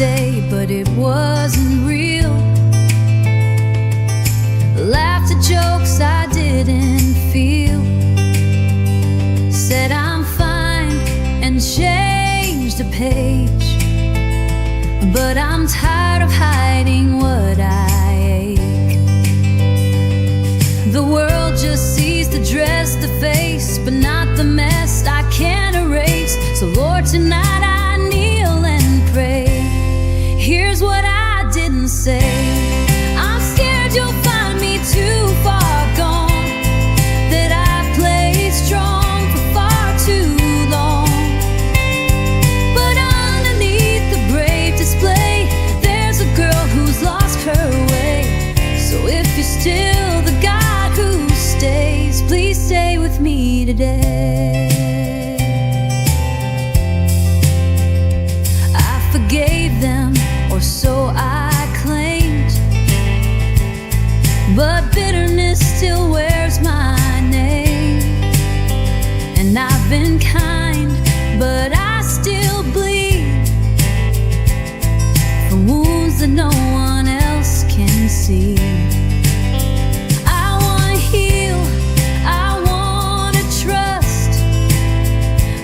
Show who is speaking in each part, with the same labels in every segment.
Speaker 1: day, but it wasn't real. Laughed at jokes I didn't feel. Said I'm fine and changed the page, but I'm tired of hiding what I ache. The world just sees the dress, the face, but not the mess I can't erase. So Lord, tonight I kneel and pray. Here's what I didn't say. I'm scared you'll find me too far gone, that I've played strong for far too long. But underneath the brave display, there's a girl who's lost her way. So if you're still the God who stays, please stay with me today. I forgave them, or so I claimed, but bitterness still wears my name. And I've been kind, but I still bleed from wounds that no one else can see. I wanna heal, I wanna trust,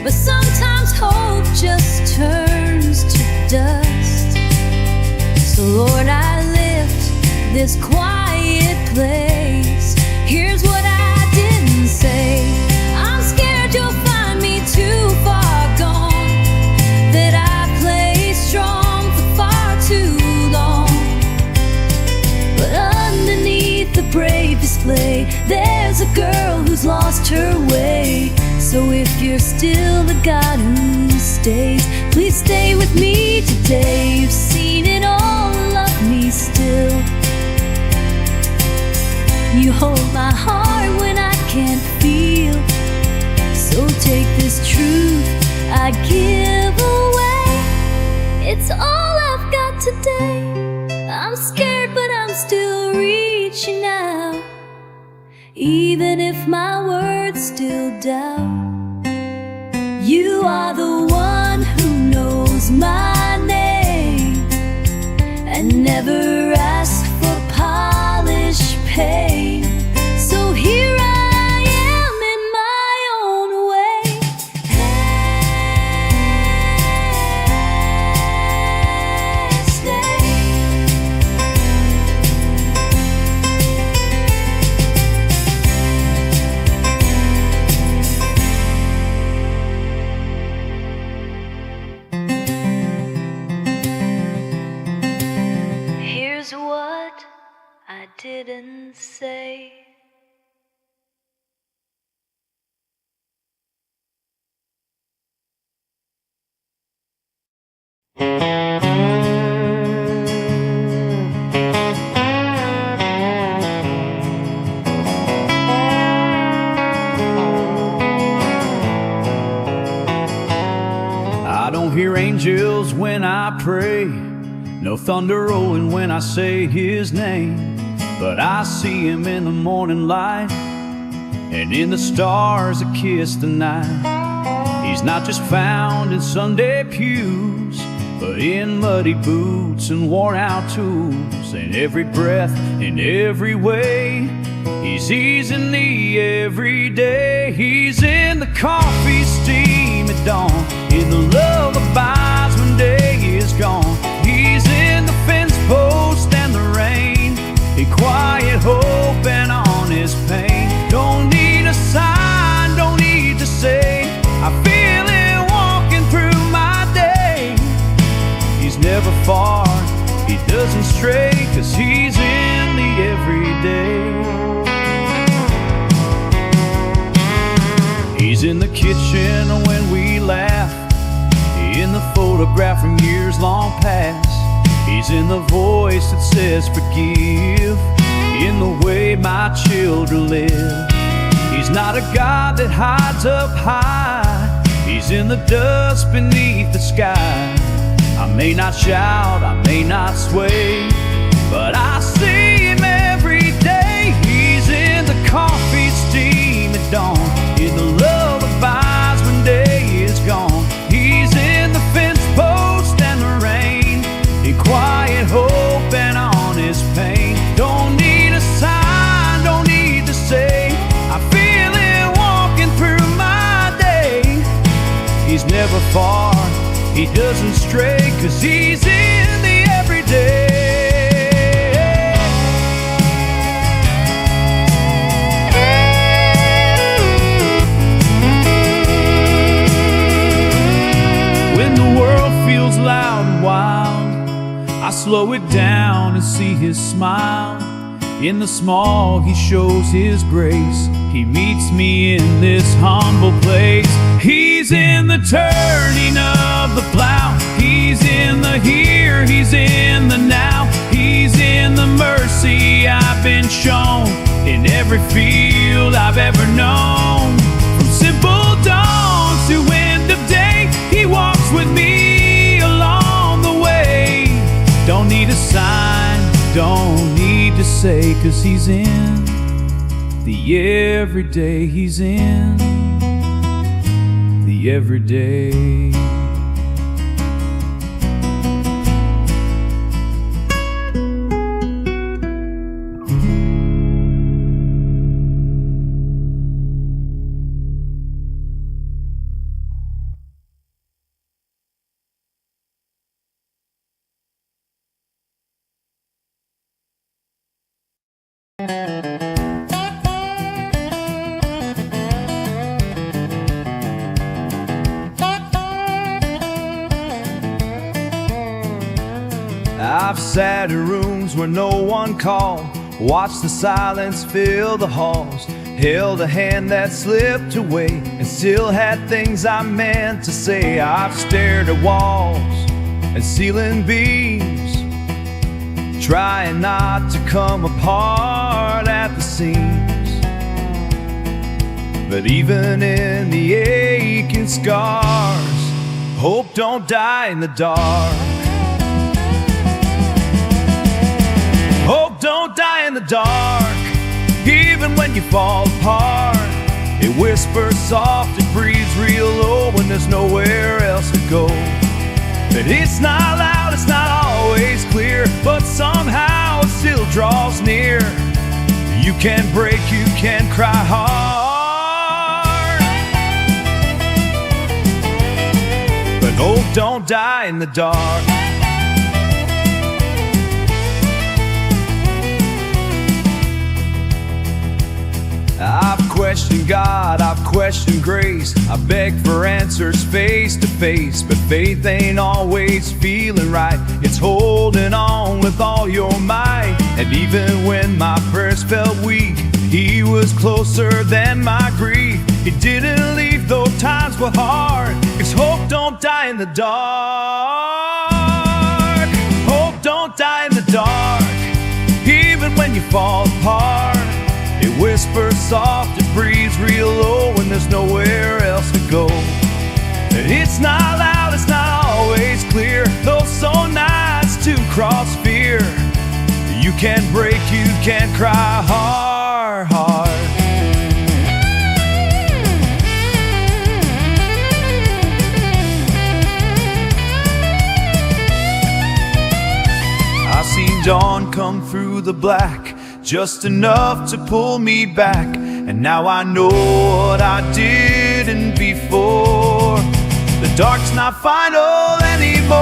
Speaker 1: but sometimes hope just turns to dust. So Lord, I lift this quiet place. Here's what I didn't say. I'm scared you'll find me too far gone, that I played strong for far too long. But underneath the brave display, there's a girl who's lost her way. So if you're still the God who stays, please stay with me today. You've seen it all, love me still. You hold my heart when I can't feel. So take this truth I give away. It's all I've got today. I'm scared, but I'm still reaching out, even if my words still doubt. You are the one who knows my name and never asks for polished pain. So here I am in my own way. Hey, stay. Here's what I didn't say.
Speaker 2: I don't hear angels when I pray, no thunder rolling when I say His name, but I see Him in the morning light and in the stars that kiss the night. He's not just found in Sunday pews, but in muddy boots and worn out tools, in every breath, in every way. He's easing me every day. He's in the coffee steam at dawn, in the lullabies when day is gone. He's in the fence post and the rain, in quiet hope and honest pain. Don't need a sign, don't need to say, I feel it walking through my day. He's never far, He doesn't stray, 'cause He's in the everyday. He's in the kitchen when we laugh, in the photograph from years long past. He's in the voice that says forgive, in the way my children live. He's not a God that hides up high, He's in the dust beneath the sky. I may not shout, I may not sway, but I see Him every day. He's in the coffee steam at dawn, in the lullabies when day is gone. He's in the fence post and the rain, far. He doesn't stray 'cause he's in the everyday. When the world feels loud and wild, I slow it down and see his smile. In the small, he shows his grace. He meets me in this humble place. He's in the turning of the plow. He's in the here, he's in the now. He's in the mercy I've been shown. In every field I've ever known. From simple dawns to end of day, he walks with me along the way. Don't need a sign, don't need to say, 'cause he's in the everyday. He's in the everyday. I've sat in rooms where no one called, watched the silence fill the halls, held a hand that slipped away, and still had things I meant to say. I've stared at walls and ceiling beams, trying not to come apart at the seams. But even in the aching scars, hope don't die in the dark. Hope don't die in the dark, even when you fall apart. It whispers soft, it breathes real low when there's nowhere else to go. But it's not loud, it's not always clear, but somehow it still draws near. You can break, you can cry hard, but hope don't die in the dark. I've questioned God, I've questioned grace. I beg for answers face to face, but faith ain't always feeling right. It's holding on with all your might. And even when my prayers felt weak, he was closer than my grief. He didn't leave though times were hard, 'cause hope don't die in the dark. Hope don't die in the dark, even when you fall apart. It whispers soft, it breathes real low when there's nowhere else to go. It's not loud, it's not always clear, though so nice to cross fear. You can break, you can cry hard, hard. I've seen dawn come through the black, just enough to pull me back, and now I know what I didn't before. The dark's not final anymore.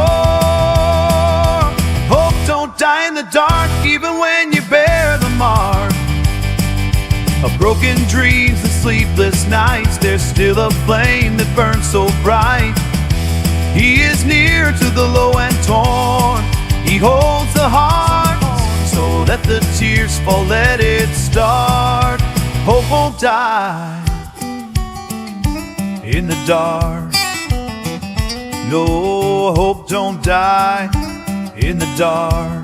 Speaker 2: Hope don't die in the dark, even when you bear the mark of broken dreams and sleepless nights. There's still a flame that burns so bright. He is near to the low and torn. He holds the heart, so let the tears fall, let it start. Hope won't die in the dark. No, hope don't die in the dark.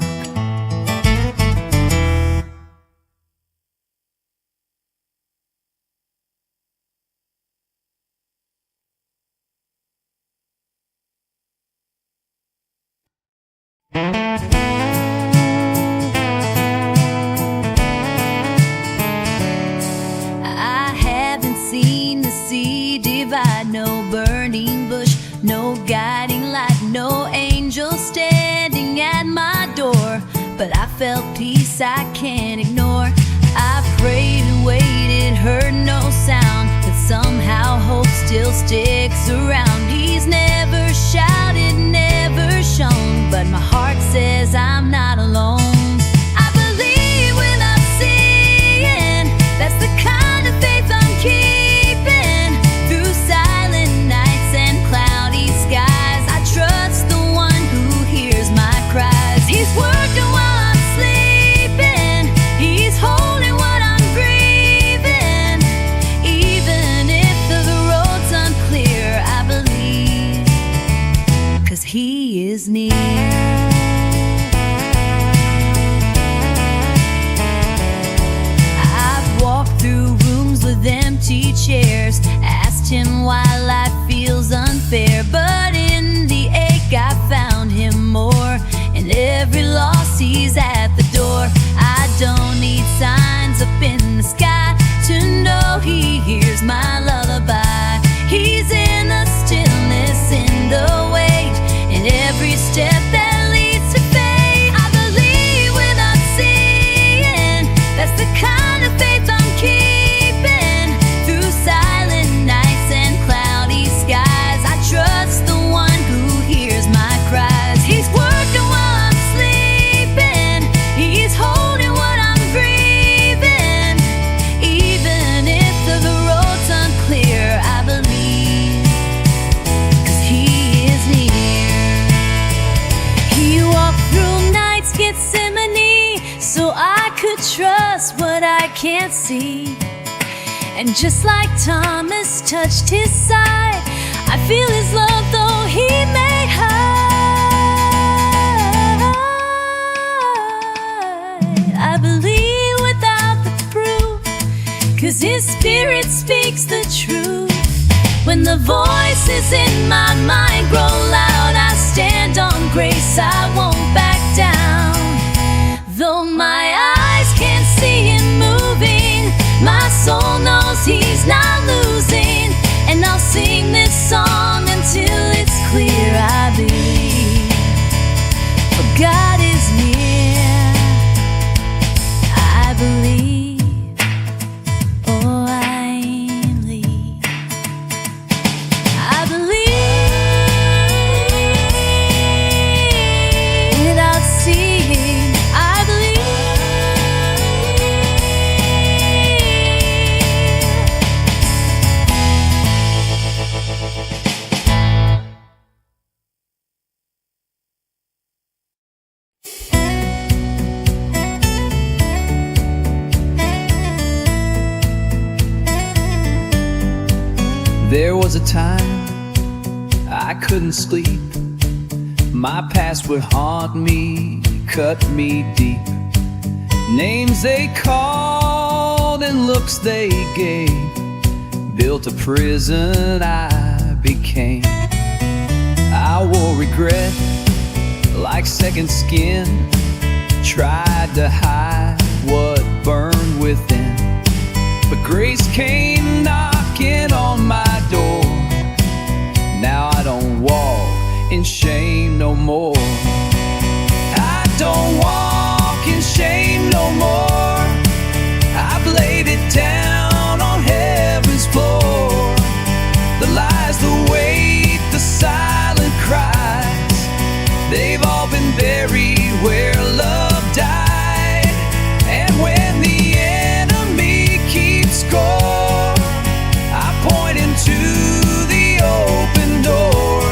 Speaker 1: No burning bush, no guiding light, no angel standing at my door. But I felt peace I can't ignore. I prayed and waited, heard no sound, but somehow hope still sticks around. He's never He is near. I've walked through rooms with empty chairs, asked him why life feels unfair, but in the ache I found him more. In every loss he's at the door. I don't need signs up in the sky to know he hears my lullaby. He's in the stillness, in the wait, in every step that leads to faith. I believe without seeing, that's the kind of faith I'm keeping. Through silent nights and cloudy skies, I trust the one who hears my cries. He's working while I'm sleeping, he's holding what I'm breathing. Even if the road's unclear, I believe, 'cause he is near. He walked through night's Gethsemane so I could trust what I can't see. And just like Thomas touched his side, I feel his love though he may hide. I believe without the proof, 'cause his spirit speaks the truth. When the voices in my mind grow loud, I stand on grace, I won't back down. Though my eyes can't see him moving, my soul knows he's not losing. And I'll sing this song until it's clear. I believe, for God is near. I believe, oh I believe. I believe without seeing. I believe.
Speaker 2: There was a time I couldn't sleep. My past would haunt me, cut me deep. Names they called and looks they gave built a prison I became. I wore regret like second skin, tried to hide what burned within. But grace came knocking on my door. Now I don't walk in shame no more. I don't walk in shame no more. I've laid it down on heaven's floor. The lies, the weight, the silent cries, they've all been buried where love died. And when the enemy keeps score, I point into the open door.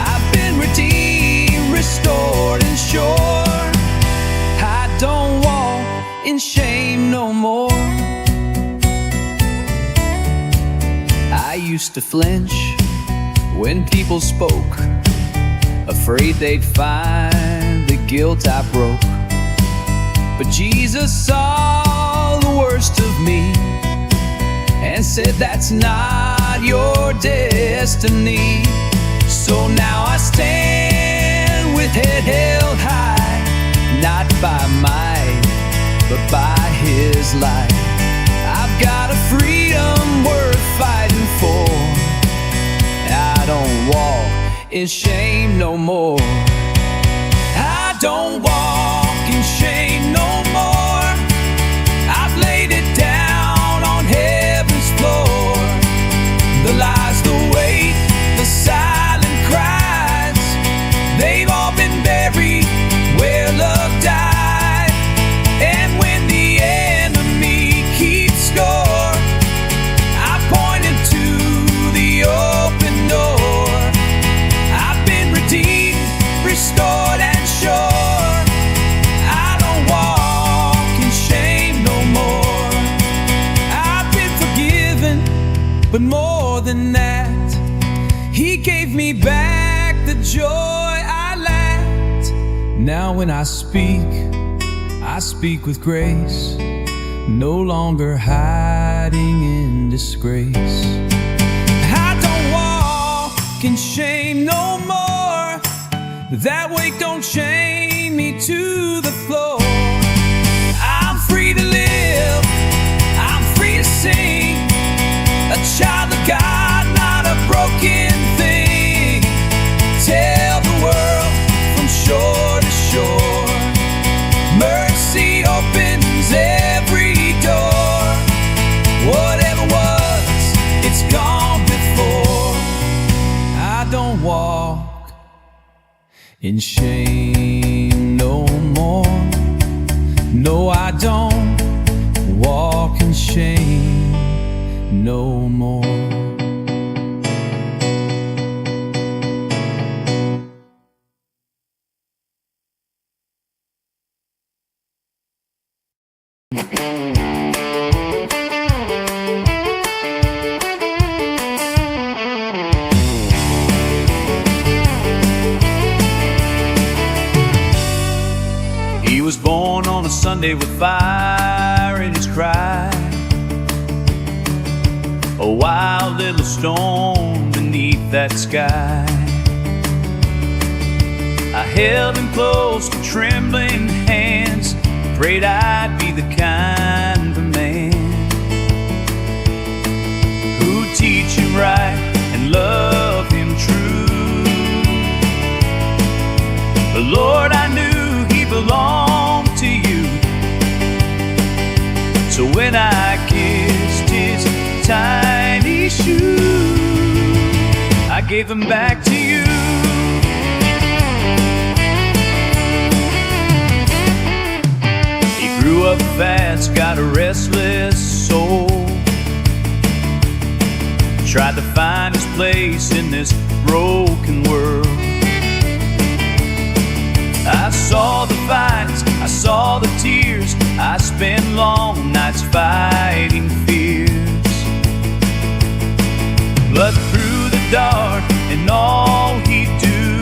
Speaker 2: I've been redeemed, restored, and sure. I don't walk in shame no more. I used to flinch when people spoke, afraid they'd find the guilt I broke. But Jesus saw the worst of me and said, that's not your destiny. So now I stand with head held high, not by might, but by his light. I've got a freedom worth fighting for. I don't walk in shame no more. I don't walk in shame no more. I've laid it down on heaven's floor. The lies, the weight, the silent cries, they've all been buried where love died. And when the enemy keeps score, I pointed to the open door. I've been redeemed, restored, and sure.
Speaker 3: Now when I speak with grace, no longer hiding in disgrace. I don't walk in shame no more. That weight don't chain me to the floor. I'm free to live, I'm free to sing, a child of God, not a broken thing. Tell the world from shore to shore, mercy opens every door. Whatever was, it's gone before. I don't walk in shame no more. No, I don't walk in shame no more.
Speaker 2: He was born on a Sunday with fire in his cry, a wild little storm beneath that sky. I held him close with trembling hands, prayed I'd be the kind of man who'd teach him right and love him true. But Lord, I knew he belonged to you. So when I kissed his tiny shoe, I gave him back to you. He grew up fast, got a restless soul, tried to find his place in this broken world. I saw the fights, I saw the tears, I spent long nights fighting fears. But through the dark and all he'd do,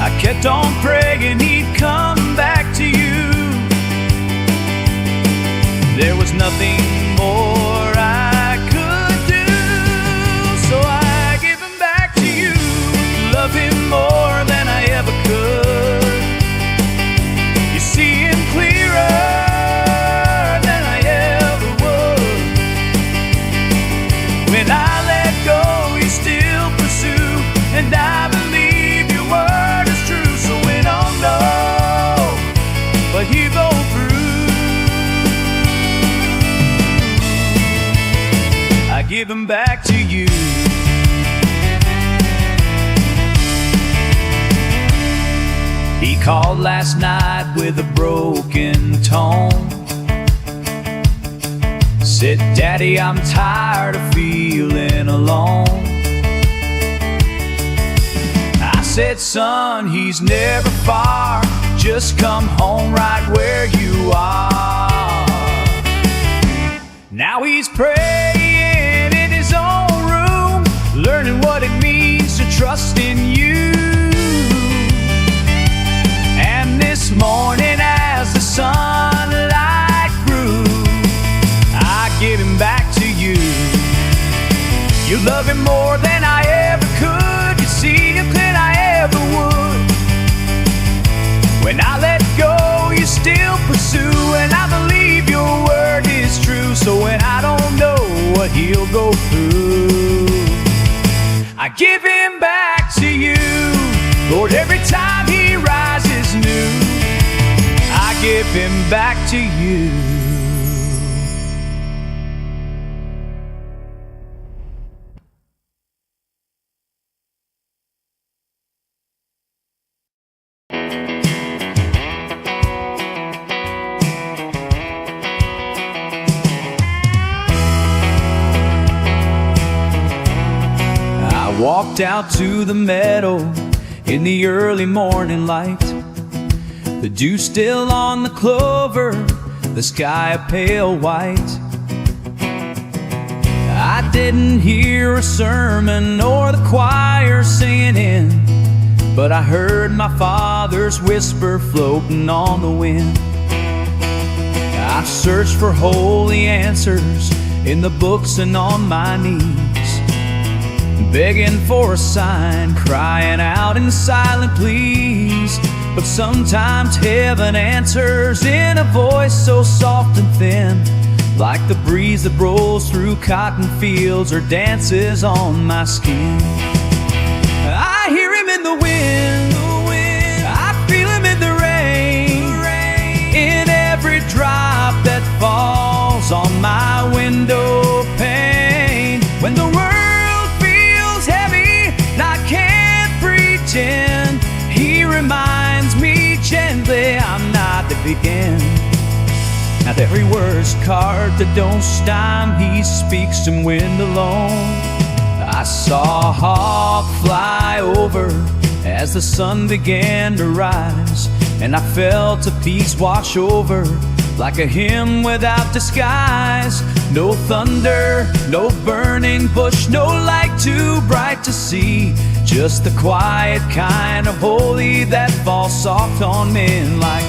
Speaker 2: I kept on praying he'd come back to you. There was nothing more I could do, so I give him back to you. Love him more than I ever could. You see him clearer than I ever would. When I let go, you still pursue, and I believe your word is true. So when oh no, but you go through, I give him back to you. He called last night with a broken tone, said, Daddy, I'm tired of feeling alone. I said, son, he's never far, just come home right where you are. Now he's praying in his own room, learning what it means to trust in you. This morning as the sunlight grew, I give him back to you. You love him more than I ever could. You see him than I ever would. When I let go, you still pursue, and I believe your word is true. So when I don't know what he'll go through, I give him back to you. Lord, every time he rises new, I give him back to you. I walked out to the meadow in the early morning light, the dew still on the clover, the sky a pale white. I didn't hear a sermon or the choir singing in, but I heard my Father's whisper floating on the wind. I searched for holy answers in the books and on my knees, begging for a sign, crying out in silent pleas. But sometimes heaven answers in a voice so soft and thin, like the breeze that rolls through cotton fields or dances on my skin. I hear him in the wind, I feel him in the rain, in every drop that falls on my window pane. When the world feels heavy and I can't pretend, he reminds me gently I'm not to begin. Now every word's carved that don't stime, he speaks in wind alone. I saw a hawk fly over as the sun began to rise, and I felt a peace wash over like a hymn without disguise. No thunder, no burning bush, no light too bright to see, just the quiet kind of holy that falls soft on men like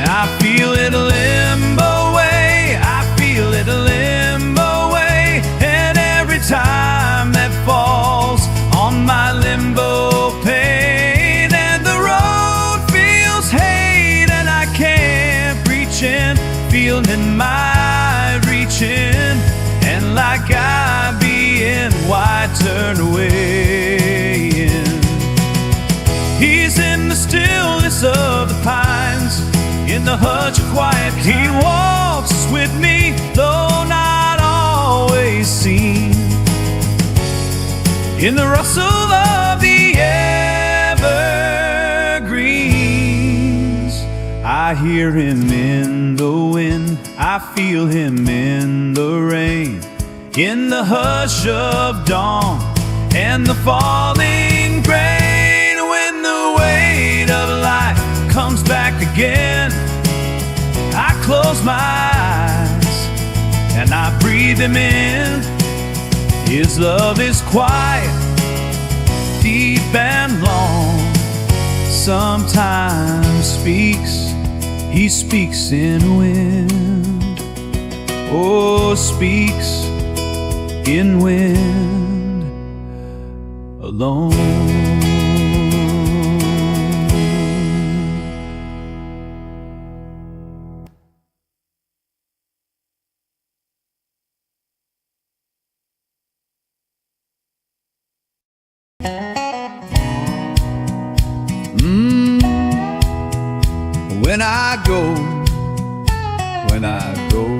Speaker 2: I feel it limbo way, I feel it limbo way, and every time that falls on my limbo pane, and the road feels hate and I can't reach in, feeling my reaching, and like I being why turn away in. He's in the stillness of the pines, in the hush of quiet, he walks with me, though not always seen. In the rustle of the evergreens, I hear him in the wind, I feel him in the rain, in the hush of dawn and the falling rain. When the weight of life comes back again, I close my eyes and I breathe him in. His love is quiet, deep and long, sometimes speaks, he speaks in wind, oh, speaks in wind alone. When I go,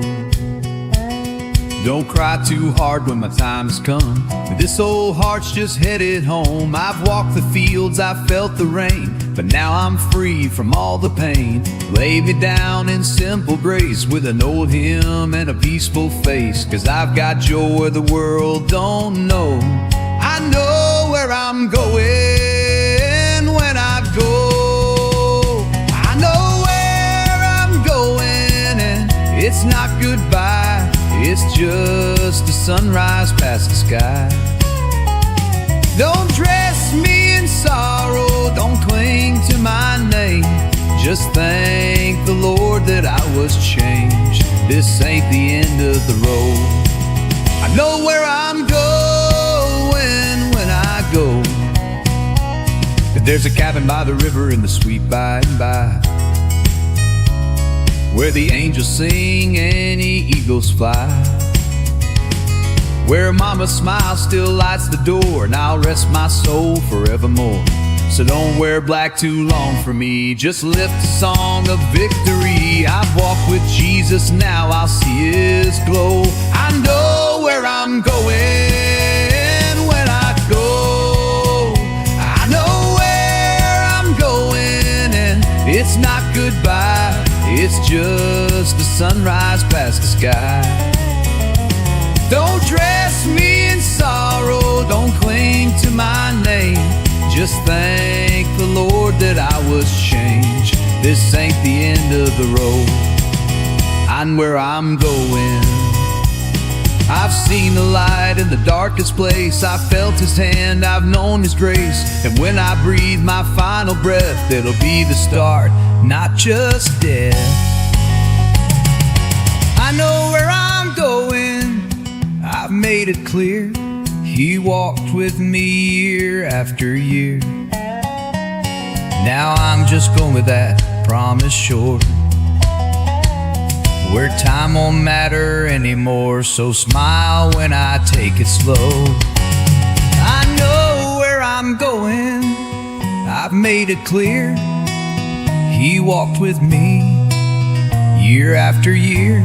Speaker 2: don't cry too hard when my time has come. This old heart's just headed home. I've walked the fields, I've felt the rain, but now I'm free from all the pain. Lay me down in simple grace with an old hymn and a peaceful face, 'cause I've got joy the world don't know. I know where I'm going when I go. It's not goodbye, it's just the sunrise past the sky. Don't dress me in sorrow, don't cling to my name. Just thank the Lord that I was changed. This ain't the end of the road. I know where I'm going when I go. There's a cabin by the river in the sweet by and by, where the angels sing and the eagles fly, where mama's smile still lights the door, and I'll rest my soul forevermore. So don't wear black too long for me, just lift a song of victory. I've walked with Jesus, now I'll see his glow. I know where I'm going when I go. I know where I'm going, and it's not goodbye, it's just the sunrise past the sky. Don't dress me in sorrow, don't cling to my name. Just thank the Lord that I was changed. This ain't the end of the road, I'm where I'm going.
Speaker 3: I've seen the light in the darkest place. I've felt His hand, I've known His grace. And when I breathe my final breath, it'll be the start, not just death. I know where I'm going, I've made it clear. He walked with me year after year. Now I'm just going with that promise short, where time won't matter anymore. So smile when I take it slow. I know where I'm going, I've made it clear. He walked with me year after year.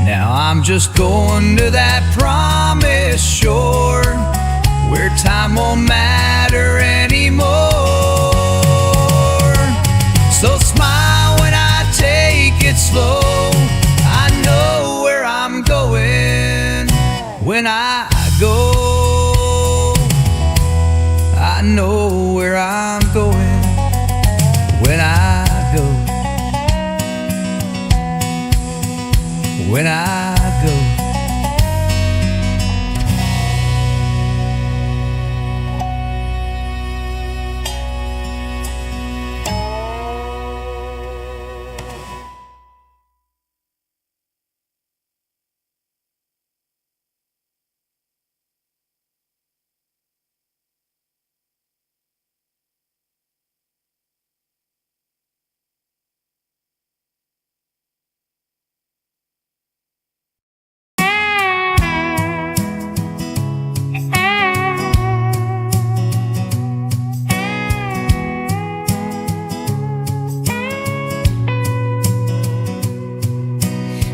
Speaker 3: Now I'm just going to that promised shore, where time won't matter anymore. So smile when I take it slow. I know where I'm going when I go. I know where I'm going when I go. When I go.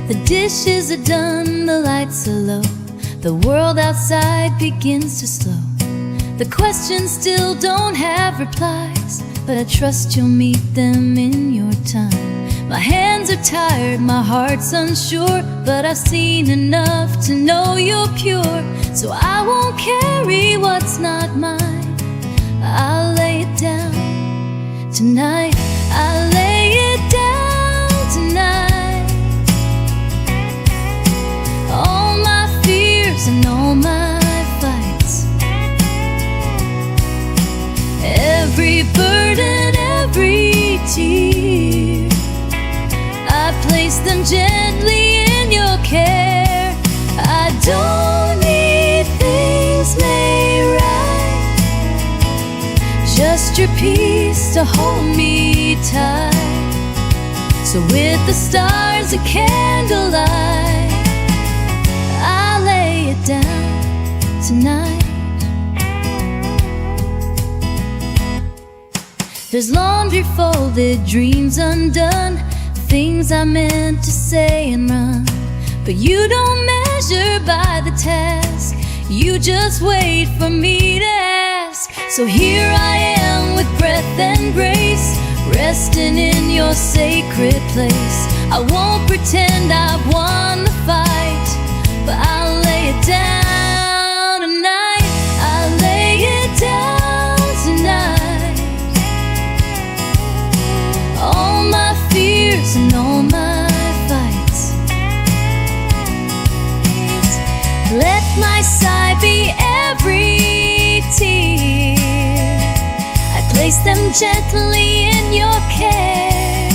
Speaker 1: The dishes are done, the lights are low. The world outside begins to slow. The questions still don't have replies, but I trust you'll meet them in your time. My hands are tired, my heart's unsure, but I've seen enough to know you're pure. So I won't carry what's not mine. I'll lay it down tonight. I'll lay it down tonight. All my fears and all my fights, every burden, every tear, I place them gently in your care. I don't need things made right, just your peace to hold me tight. So with the stars of candlelight, I'll lay it down tonight. There's laundry folded, dreams undone, things I meant to say and run. But you don't measure by the task, you just wait for me to ask. So here I am with breath and grace, resting in your sacred place. I won't pretend I've won the fight, but I'll lay it down tonight. I'll lay it down tonight. All my fears and all my fights, let my sigh be every tear. I place them gently in your care.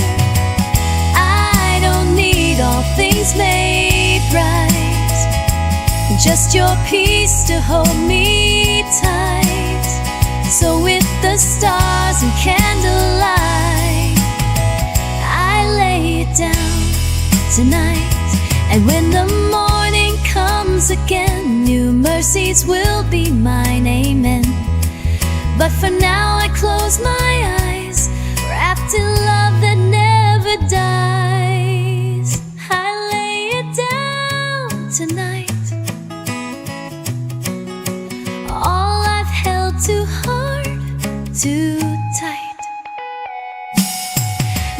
Speaker 1: I don't need all things made right, just your peace to hold me tight. So with the stars and candlelight, I lay it down tonight. And when the morning comes again, new mercies will be mine, amen. But for now I close my eyes, wrapped in love that never dies. I lay it down tonight. All I've held too hard, too tight.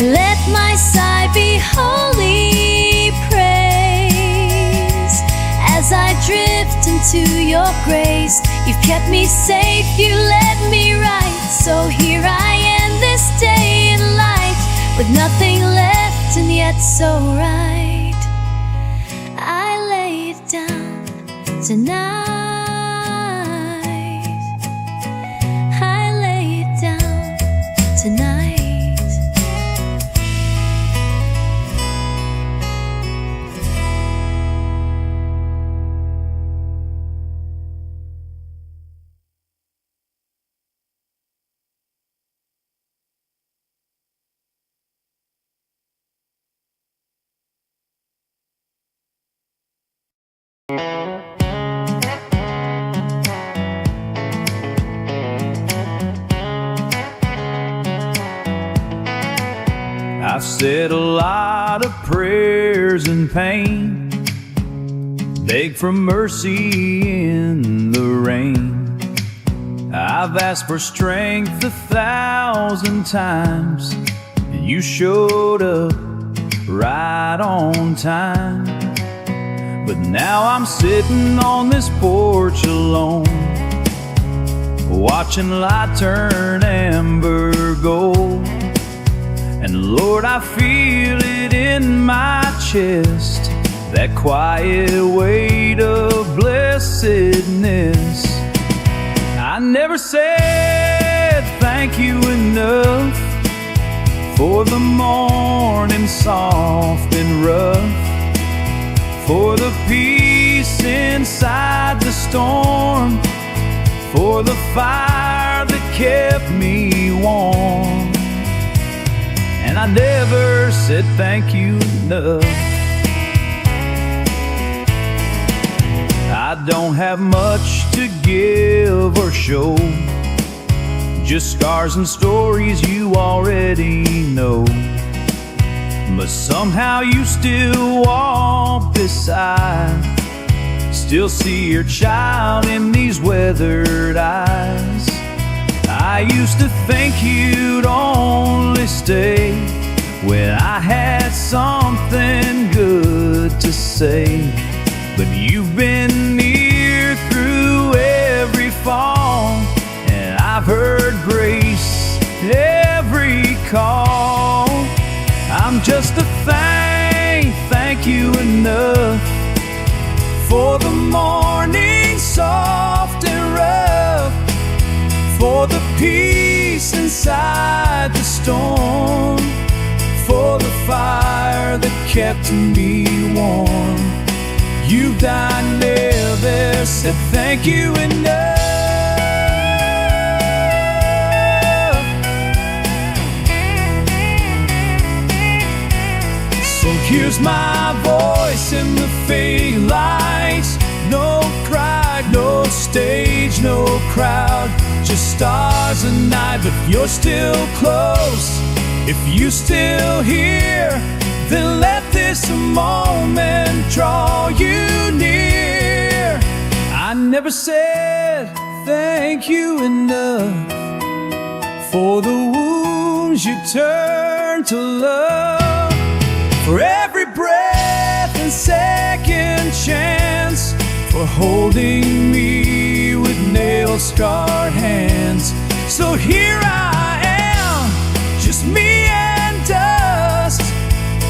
Speaker 1: Let my sigh be holy praise as I drift into your grace. You've kept me safe, you led me right. So here I am this day in light, with nothing left and yet so right. I lay it down tonight. I lay it down tonight.
Speaker 2: I've said a lot of prayers in pain, begged for mercy in the rain. I've asked for strength 1,000 times, and you showed up right on time. But now I'm sitting on this porch alone, watching light turn amber gold. And Lord, I feel it in my chest, that quiet weight of blessedness. I never said thank you enough for the morning soft and rough, for the peace inside the storm, for the fire that kept me warm. And I never said thank you enough. I don't have much to give or show, just scars and stories you already know. But somehow you still walk beside, still see your child in these weathered eyes. I used to think you'd only stay when I had something good to say. But you've been near through every fall, and I've heard grace every call. I'm just a thank you enough for the morning soft and rough, for the peace inside the storm, for the fire that kept me warm. You've done never said thank you enough. So here's my voice in the fade lights. No crowd, no stage, no crowd, just stars and night. But you're still close, if you still here, then let this moment draw you near. I never said thank you enough for the wounds you turned to love, for every breath and second chance, for holding me with nail-scarred hands. So here I am, just me and dust,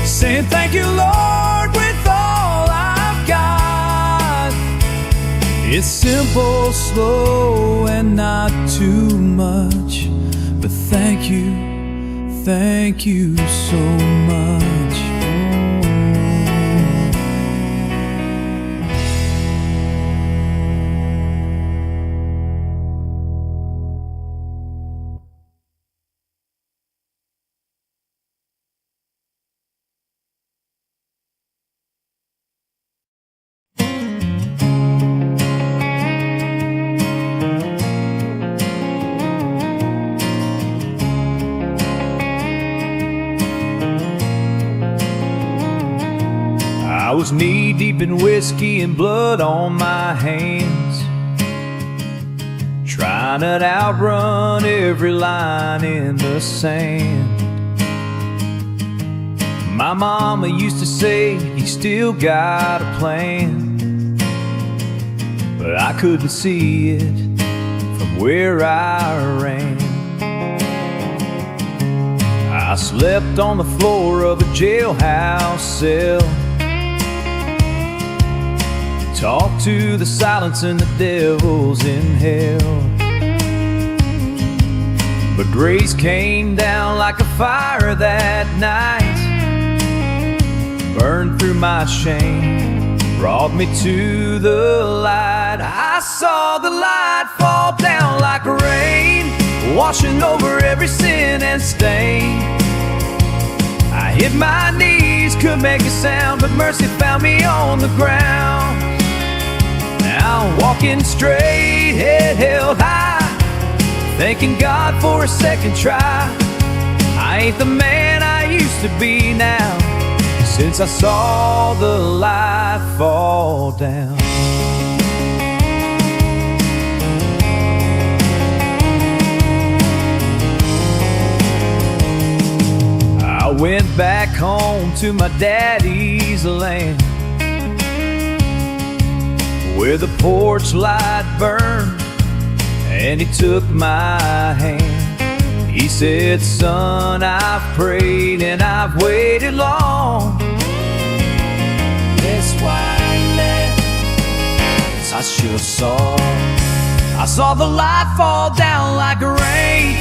Speaker 2: saying thank you, Lord, with all I've got. It's simple, slow, and not too much, but thank you so much. I was knee-deep in whiskey and blood on my hands, trying to outrun every line in the sand. My mama used to say, you still got a plan, but I couldn't see it from where I ran. I slept on the floor of a jailhouse cell, talk to the silence and the devils in hell. But grace came down like a fire that night, burned through my shame, brought me to the light. I saw the light fall down like rain, washing over every sin and stain. I hit my knees, couldn't make a sound, but mercy found me on the ground. Now I'm walking straight, head held high, thanking God for a second try. I ain't the man I used to be now, since I saw the light fall down. I went back home to my daddy's land, where the porch light burned, and he took my hand. He said, son, I've prayed and I've waited long. That's why I left. I should have saw. I saw the light fall down like rain,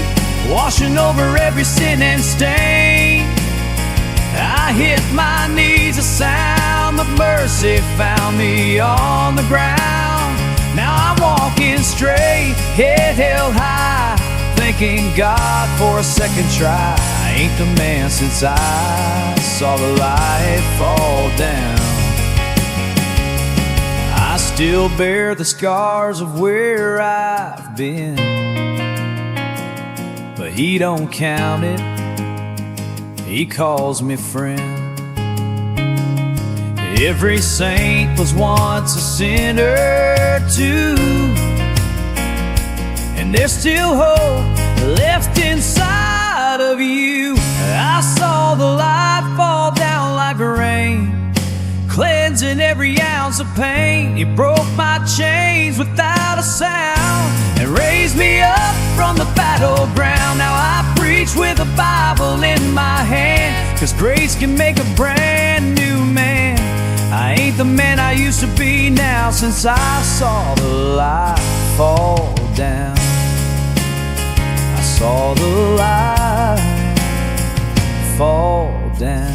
Speaker 2: washing over every sin and stain. I hit my knees, a sound of mercy found me on the ground. Now I'm walking straight, head held high, thanking God for a second try. I ain't the man since I saw the light fall down. I still bear the scars of where I've been, but he don't count it, he calls me friend. Every saint was once a sinner too, and there's still hope left inside of you. I saw the light fall down like rain, cleansing every ounce of pain. He broke my chains without a sound and raised me up from the battleground. Now I preach with a Bible in my hand, 'cause grace can make a brand new man. I ain't the man I used to be now, since I saw the light fall down. I saw the light fall down.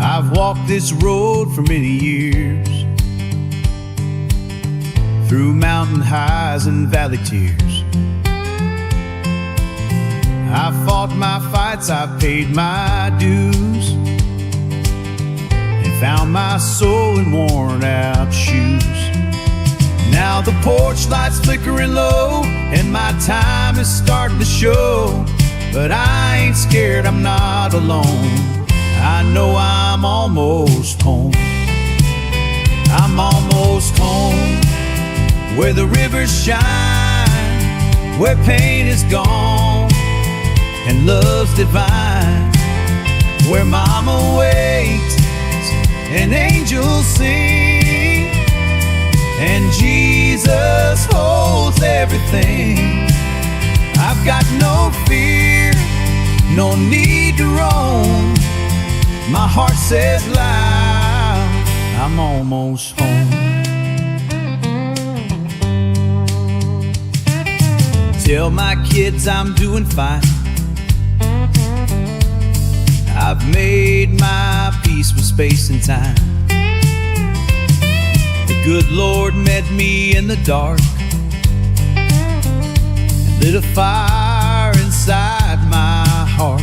Speaker 2: I've walked this road for many years, through mountain highs and valley tears. I've fought my fights, I've paid my dues, and found my soul in worn out shoes. Now the porch light's flickering low, and my time is starting to show. But I ain't scared, I'm not alone. I know I'm almost home. I'm almost home, where the rivers shine, where pain is gone and love's divine, where mama waits and angels sing, and Jesus holds everything. I've got no fear, no need to roam. My heart says loud, I'm almost home. Tell my kids I'm doing fine. I've made my peace with space and time. The good Lord met me in the dark and lit a fire inside my heart.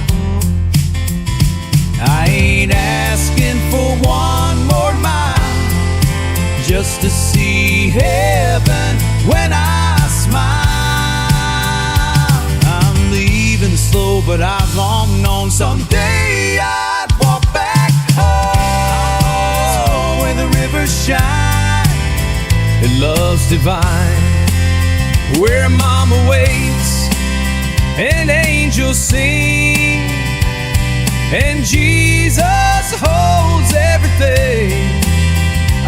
Speaker 2: I ain't asking for one more mile just to see heaven when I smile. I'm leaving slow, but I've long known someday I'd walk back home where the rivers shine and love's divine, where mama waits and angels sing, and Jesus holds everything.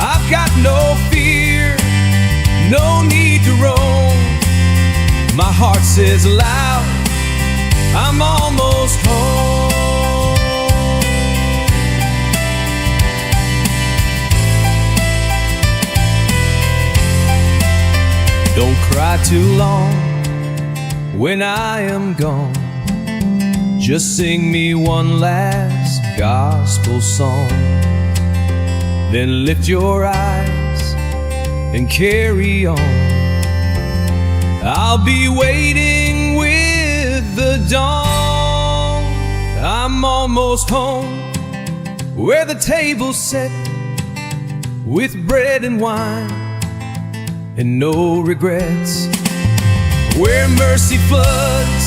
Speaker 2: I've got no fear, no need to roam. My heart says loud, I'm almost home. Don't cry too long when I am gone. Just sing me one last gospel song. Then lift your eyes and carry on. I'll be waiting with the dawn. I'm almost home, where the table's set with bread and wine and no regrets, where mercy floods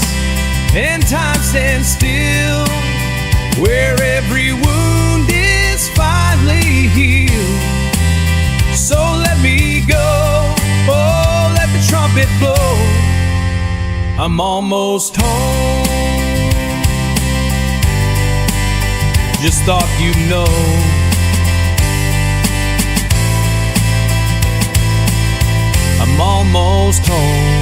Speaker 2: and time stands still, where every wound is finally healed. So let me go, oh, let the trumpet blow. I'm almost home. Just thought you'd know. I'm almost home.